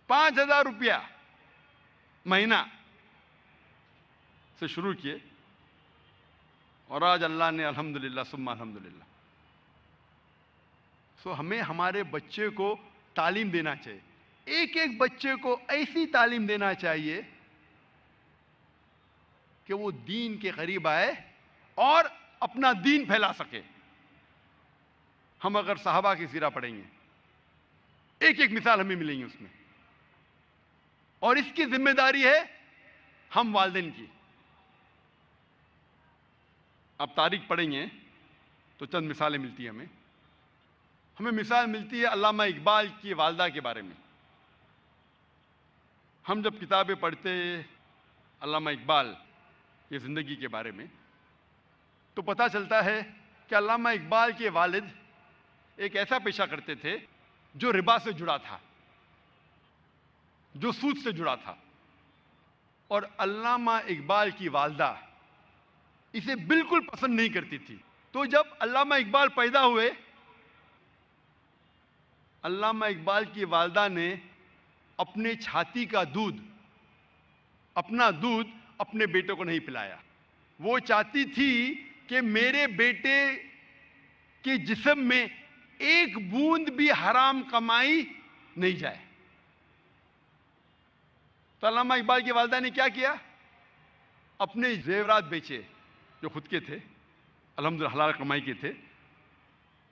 5,000 روپیہ مہینہ سے شروع کیے، اور آج اللہ نے الحمدللہ ثم الحمدللہ. ہمیں ہمارے بچے کو تعلیم دینا چاہیے. ایک ایک بچے کو ایسی تعلیم دینا چاہیے کہ وہ دین کے قریب آئے اور اپنا دین پھیلا سکے. ہم اگر صحابہ کی سیرہ پڑھیں گے، ایک ایک مثال ہمیں ملیں گی اس میں، اور اس کی ذمہ داری ہے ہم والدین کی. اب تاریخ پڑھیں گے تو چند مثالیں ملتی ہیں ہمیں مثال ملتی ہے علامہ اقبال کی والدہ کے بارے میں. ہم جب کتابیں پڑھتے علامہ اقبال کی زندگی کے بارے میں تو پتہ چلتا ہے کہ علامہ اقبال کے والد ایک ایسا پیشہ کرتے تھے جو ربا سے جڑا تھا، جو سود سے جڑا تھا، اور علامہ اقبال کی والدہ اسے بالکل پسند نہیں کرتی تھی. تو جب علامہ اقبال پیدا ہوئے، علامہ اقبال کی والدہ نے اپنے چھاتی کا دودھ، اپنا دودھ اپنے بیٹے کو نہیں پلایا. وہ چاہتی تھی کہ میرے بیٹے کے جسم میں ایک بوند بھی حرام کمائی نہیں جائے. تو علامہ اقبال کی والدہ نے کیا کیا؟ اپنے زیورات بیچے جو خود کے تھے، الحمدللہ حلال کمائی کے تھے.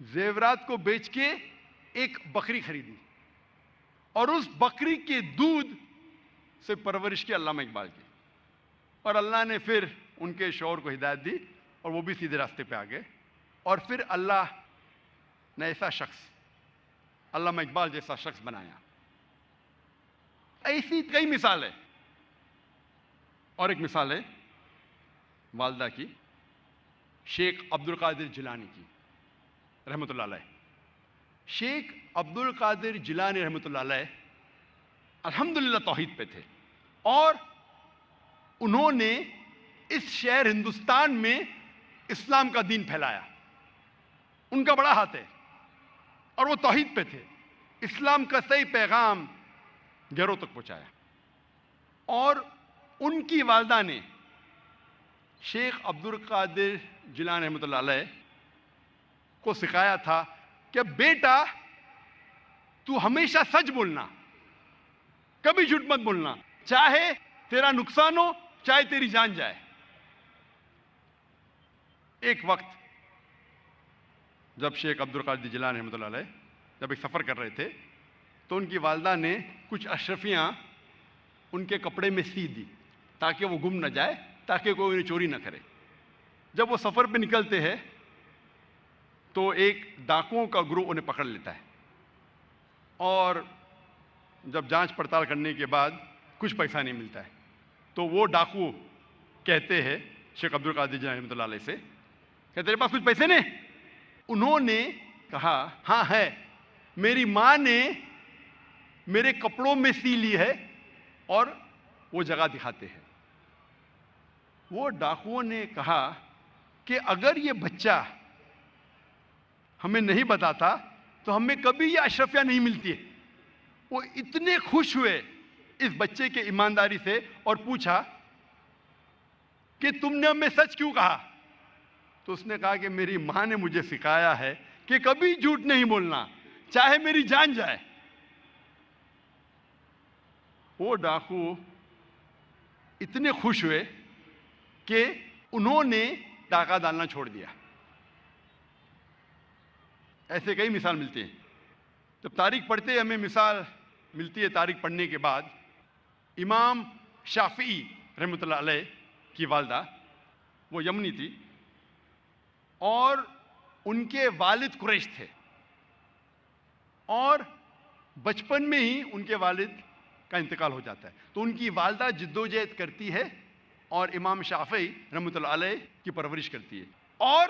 زیورات کو بیچ کے ایک بکری خریدی اور اس بکری کے دودھ سے پرورش کی علامہ اقبال کی. اور اللہ نے پھر ان کے شوہر کو ہدایت دی اور وہ بھی سیدھے راستے پہ آ گئے. اور پھر اللہ نے ایسا شخص، علامہ اقبال جیسا شخص بنایا. ایسی کئی مثالیں. اور ایک مثال ہے والدہ کی، شیخ عبد القادر جیلانی کی رحمۃ اللہ علیہ. شیخ عبد القادر جیلانی رحمۃ اللہ علیہ الحمدللہ توحید پہ تھے، اور انہوں نے اس شہر ہندوستان میں اسلام کا دین پھیلایا. ان کا بڑا ہاتھ ہے اور وہ توحید پہ تھے. اسلام کا صحیح پیغام گھروں تک پہنچایا. اور ان کی والدہ نے شیخ عبد القادر جیلانی رحمۃ اللہ علیہ کو سکھایا تھا کہ بیٹا تو ہمیشہ سچ بولنا، کبھی جھوٹ مت بولنا، چاہے تیرا نقصان ہو چاہے تیری جان جائے. ایک وقت جب شیخ عبد القادر جیلانی رحمۃ اللہ علیہ جب ایک سفر کر رہے تھے تو ان کی والدہ نے کچھ اشرفیاں ان کے کپڑے میں سی دی تاکہ وہ گم نہ جائے، تاکہ کوئی انہیں چوری نہ کرے. جب وہ سفر پہ نکلتے ہیں تو ایک ڈاکوؤں کا گروہ انہیں پکڑ لیتا ہے، اور جب جانچ پڑتال کرنے کے بعد کچھ پیسہ نہیں ملتا ہے تو وہ ڈاکو کہتے ہیں شیخ عبد القادر جیلانی رحمۃ اللہ علیہ سے کہ تیرے پاس کچھ پیسے نہیں؟ انہوں نے کہا ہاں ہے، میری ماں نے میرے کپڑوں میں سی لی ہے، اور وہ جگہ دکھاتے ہیں. وہ ڈاکوؤں نے کہا کہ اگر یہ بچہ ہمیں نہیں بتاتا تو ہمیں کبھی یہ اشرفیاں نہیں ملتی ہے. وہ اتنے خوش ہوئے اس بچے کے ایمانداری سے اور پوچھا کہ تم نے ہمیں سچ کیوں کہا؟ تو اس نے کہا کہ میری ماں نے مجھے سکھایا ہے کہ کبھی جھوٹ نہیں بولنا، چاہے میری جان جائے. وہ ڈاکو اتنے خوش ہوئے کہ انہوں نے ڈاکہ ڈالنا چھوڑ دیا. ایسے کئی مثال ملتے ہیں. جب تاریخ پڑھتے ہیں ہمیں مثال ملتی ہے تاریخ پڑھنے کے بعد. امام شافعی رحمۃ اللہ علیہ کی والدہ وہ یمنی تھی، اور ان کے والد قریش تھے، اور بچپن میں ہی ان کے والد کا انتقال ہو جاتا ہے. تو ان کی والدہ جدوجہد کرتی ہے اور امام شافعی رحمۃ اللہ علیہ کی پرورش کرتی ہے. اور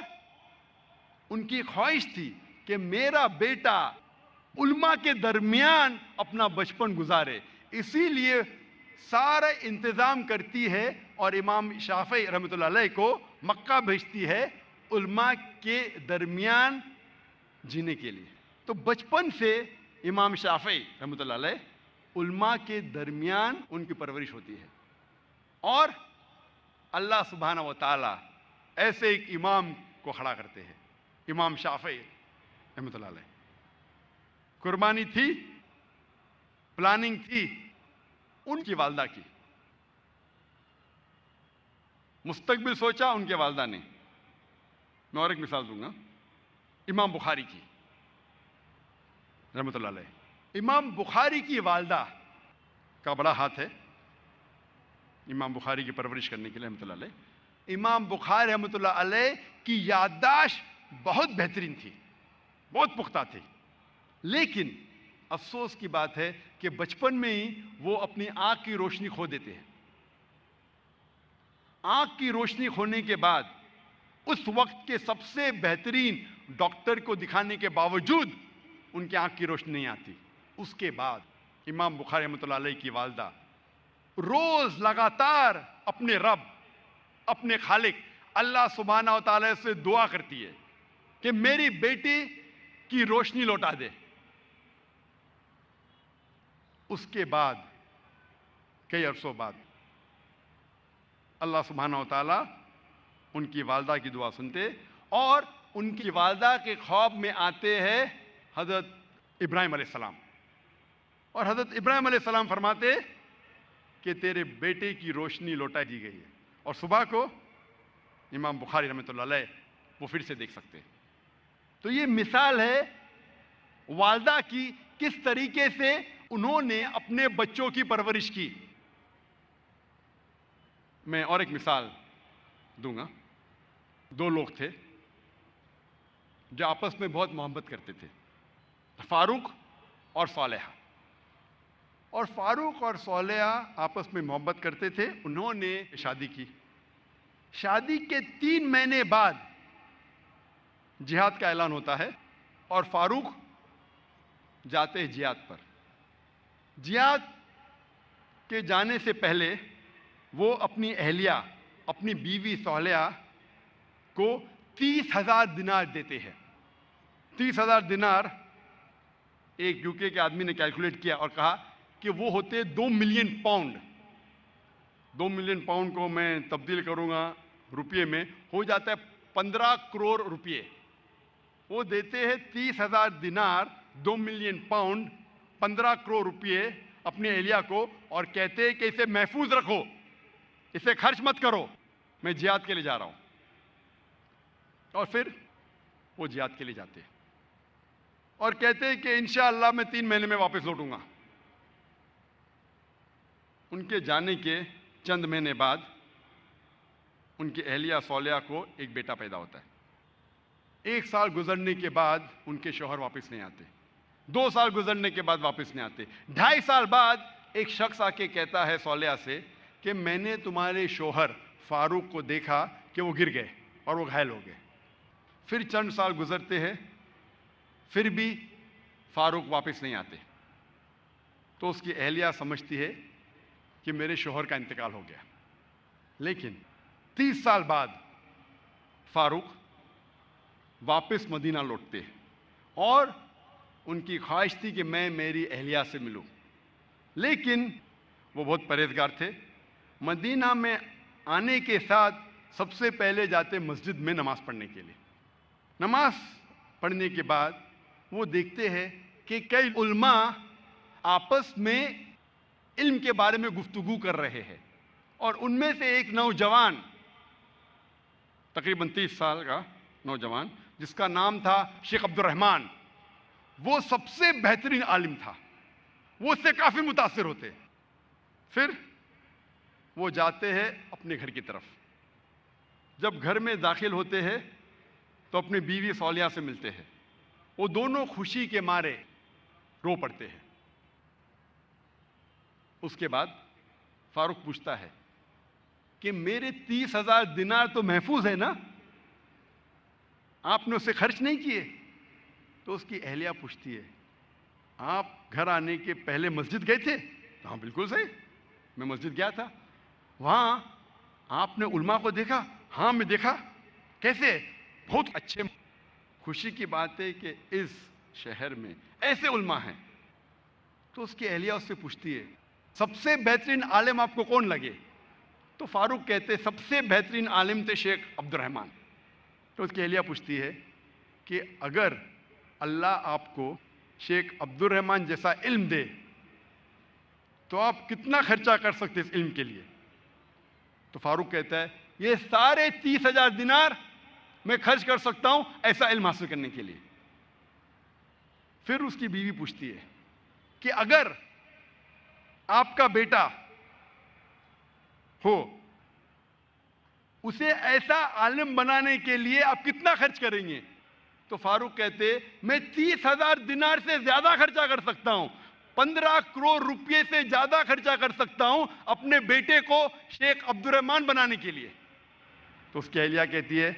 ان کی خواہش تھی کہ میرا بیٹا علماء کے درمیان اپنا بچپن گزارے، اسی لیے سارا انتظام کرتی ہے اور امام شافعی رحمۃ اللہ علیہ کو مکہ بھیجتی ہے علماء کے درمیان جینے کے لیے. تو بچپن سے امام شافعی رحمۃ اللہ علیہ علماء کے درمیان ان کی پرورش ہوتی ہے. اور اللہ سبحانہ و تعالیٰ ایسے ایک امام کو کھڑا کرتے ہیں, امام شافعی رحمۃ اللہ علیہ. قربانی تھی, پلاننگ تھی ان کی والدہ کی, مستقبل سوچا ان کے والدہ نے. میں اور ایک مثال دوں گا, امام بخاری کی رحمۃ اللہ علیہ. امام بخاری کی والدہ کا بڑا ہاتھ ہے امام بخاری کی پرورش کرنے کے لیے رحمۃ اللہ علیہ. امام بخاری رحمۃ اللہ علیہ کی یادداشت بہت بہترین تھی, بہت پختہ تھی, لیکن افسوس کی بات ہے کہ بچپن میں ہی وہ اپنی آنکھ کی روشنی کھو دیتے ہیں. آنکھ کی روشنی کھونے کے بعد اس وقت کے سب سے بہترین ڈاکٹر کو دکھانے کے باوجود ان کی آنکھ کی روشنی نہیں آتی. اس کے بعد امام بخاری رحمۃ اللہ علیہ کی والدہ روز لگاتار اپنے رب, اپنے خالق اللہ سبحانہ و تعالی سے دعا کرتی ہے کہ میری بیٹی کی روشنی لوٹا دے. اس کے بعد کئی عرصوں بعد اللہ سبحانہ و تعالیٰ ان کی والدہ کی دعا سنتے اور ان کی والدہ کے خواب میں آتے ہیں حضرت ابراہیم علیہ السلام, اور حضرت ابراہیم علیہ السلام فرماتے کہ تیرے بیٹے کی روشنی لوٹا دی گئی ہے. اور صبح کو امام بخاری رحمۃ اللہ علیہ وہ پھر سے دیکھ سکتے. تو یہ مثال ہے والدہ کی, کس طریقے سے انہوں نے اپنے بچوں کی پرورش کی. میں اور ایک مثال دوں گا. دو لوگ تھے جو آپس میں بہت محبت کرتے تھے, فاروق اور صالحہ. اور فاروق اور صالحہ آپس میں محبت کرتے تھے. انہوں نے شادی کی. شادی کے 3 مہینے بعد جہاد کا اعلان ہوتا ہے اور فاروق جاتے ہیں جہاد پر. جہاد کے جانے سے پہلے وہ اپنی اہلیہ, اپنی بیوی صالحہ کو 30,000 دینار دیتے ہیں. 30,000 دینار ایک یوکے کے آدمی نے کیلکولیٹ کیا اور کہا کہ وہ ہوتے 2 ملین پاؤنڈ. 2 ملین پاؤنڈ کو میں تبدیل کروں گا روپیے میں, ہو جاتا ہے 15 کروڑ روپیے. وہ دیتے ہیں 30,000 دینار, 2 ملین پاؤنڈ, 15 کروڑ روپیے اپنے اہلیہ کو, اور کہتے ہیں کہ اسے محفوظ رکھو, اسے خرچ مت کرو, میں جہاد کے لیے جا رہا ہوں. اور پھر وہ جہاد کے لیے جاتے ہیں اور کہتے ہیں کہ انشاءاللہ میں 3 مہینے میں واپس لوٹوں گا. ان کے جانے کے چند مہینے بعد ان کی اہلیہ صالحہ کو ایک بیٹا پیدا ہوتا ہے. 1 سال گزرنے کے بعد ان کے شوہر واپس نہیں آتے. 2 سال گزرنے کے بعد واپس نہیں آتے. 2.5 سال بعد ایک شخص آ کے کہتا ہے صالحہ سے کہ میں نے تمہارے شوہر فاروق کو دیکھا کہ وہ گر گئے اور وہ گھائل ہو گئے. پھر چند سال گزرتے ہیں, پھر بھی فاروق واپس نہیں آتے. تو اس کی اہلیہ سمجھتی ہے کہ میرے شوہر کا انتقال ہو گیا. لیکن 30 سال بعد فاروق واپس مدینہ لوٹتے ہیں اور ان کی خواہش تھی کہ میں میری اہلیہ سے ملوں. لیکن وہ بہت پرہیزگار تھے. مدینہ میں آنے کے ساتھ سب سے پہلے جاتے مسجد میں نماز پڑھنے کے لیے. نماز پڑھنے کے بعد وہ دیکھتے ہیں کہ کئی علماء آپس میں علم کے بارے میں گفتگو کر رہے ہیں, اور ان میں سے ایک نوجوان, تقریباً 30 سال کا نوجوان, جس کا نام تھا شیخ عبد الرحمن, وہ سب سے بہترین عالم تھا. وہ اس سے کافی متاثر ہوتے. پھر وہ جاتے ہیں اپنے گھر کی طرف. جب گھر میں داخل ہوتے ہیں تو اپنی بیوی صالحہ سے ملتے ہیں. وہ دونوں خوشی کے مارے رو پڑتے ہیں. اس کے بعد فاروق پوچھتا ہے کہ میرے 30,000 دینار تو محفوظ ہے نا, آپ نے اسے خرچ نہیں کیے؟ تو اس کی اہلیہ پوچھتی ہے آپ گھر آنے کے پہلے مسجد گئے تھے؟ ہاں بالکل صحیح, میں مسجد گیا تھا. وہاں آپ نے علماء کو دیکھا؟ ہاں میں دیکھا. کیسے؟ بہت اچھے. خوشی کی بات ہے کہ اس شہر میں ایسے علماء ہیں. تو اس کی اہلیہ اس سے پوچھتی ہے سب سے بہترین عالم آپ کو کون لگے؟ تو فاروق کہتے سب سے بہترین عالم تھے شیخ عبد الرحمن۔ تو اس کی اہلیہ پوچھتی ہے کہ اگر اللہ آپ کو شیخ عبد الرحمن جیسا علم دے تو آپ کتنا خرچہ کر سکتے اس علم کے لیے؟ تو فاروق کہتا ہے یہ سارے 30,000 دینار میں خرچ کر سکتا ہوں ایسا علم حاصل کرنے کے لیے۔ پھر اس کی بیوی پوچھتی ہے کہ اگر آپ کا بیٹا ہو اسے ایسا عالم بنانے کے لیے آپ کتنا خرچ کریں گے؟ تو فاروق کہتے میں 30,000 دینار سے زیادہ خرچہ کر سکتا ہوں، 15 کروڑ روپے سے زیادہ خرچہ کر سکتا ہوں اپنے بیٹے کو شیخ عبد الرحمن بنانے کے لیے۔ تو اس کی اہلیہ کہتی ہے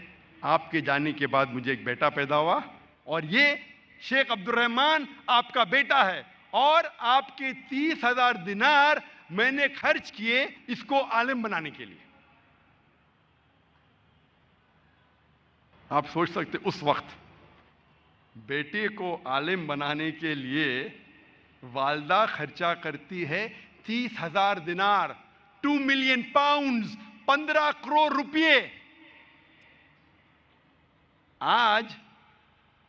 آپ کے جانے کے بعد مجھے ایک بیٹا پیدا ہوا اور یہ شیخ عبد الرحمن آپ کا بیٹا ہے، اور آپ کے 30,000 دینار میں نے خرچ کیے اس کو عالم بنانے کے لیے۔ آپ سوچ سکتے اس وقت بیٹے کو عالم بنانے کے لیے والدہ خرچہ کرتی ہے 30,000 دینار، 2 ملین پاؤنڈز، 15 کروڑ روپے۔ آج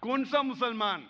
کون سا مسلمان